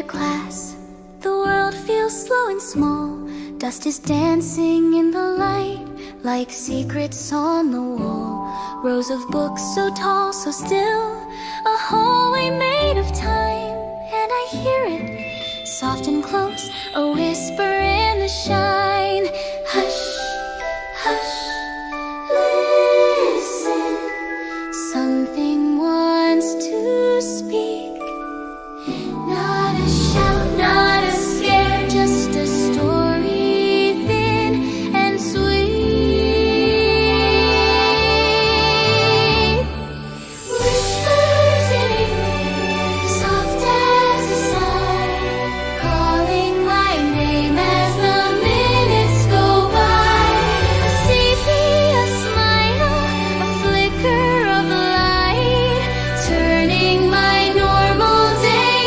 glass. The world feels slow and small. Dust is dancing in the light, like secrets on the wall. Rows of books so tall, so still, a hallway made of time. And I hear it, soft and close, a whisper in the shine. Hush, hush, listen. Something wants to speak. Not a shout, not a scare, just a story thin and sweet. Whispers in ink, soft as a sigh, calling my name as the minutes go by. A sepia smile, a flicker of light, turning my normal day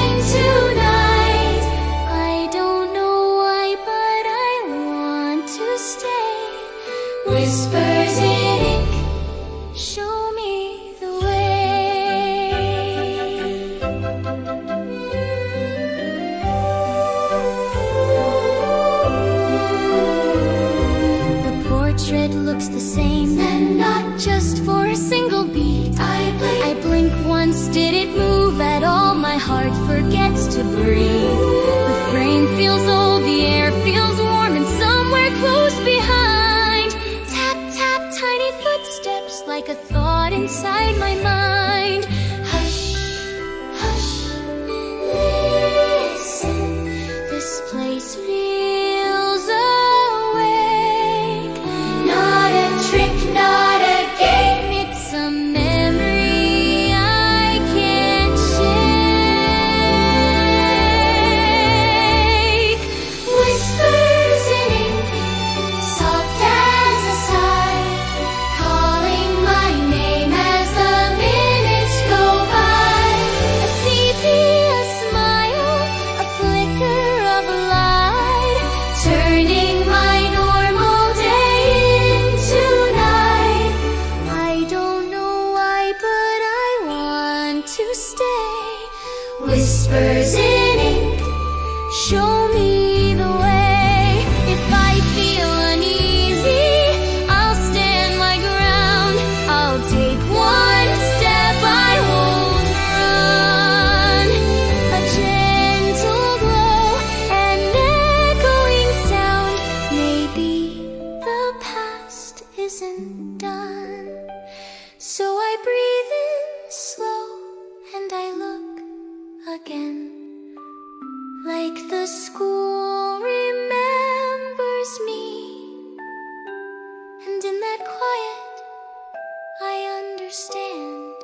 into night. I don't know why, but I want to stay. Whispers in ink, show me the way. The portrait looks the same, and not just for a single beat. I blink once, did it move at all? My heart forgets to breathe. The frame feels old, the air feels warm, and somewhere close behind, tap, tap, tiny footsteps, like a thought inside my mind. Hush, hush, listen. This place feels awake. Not a trick, not a game. It's a memory I can't shake. Whispers in ink, soft as a sigh, calling my name as the minutes go by. A sepia smile, a flicker of light, turning my normal day into night. I don't know why, but I want to stay. Whispers in ink, show me the way. If I feel uneasy, I'll stand my ground. I'll take one step, I won't run. A gentle glow, an echoing sound. Maybe the past isn't done. So I breathe in slow and I look again, like the school remembers me. And in that quiet, I understand.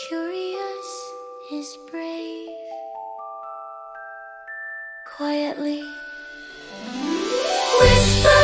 Curious is brave. Quietly, whisper.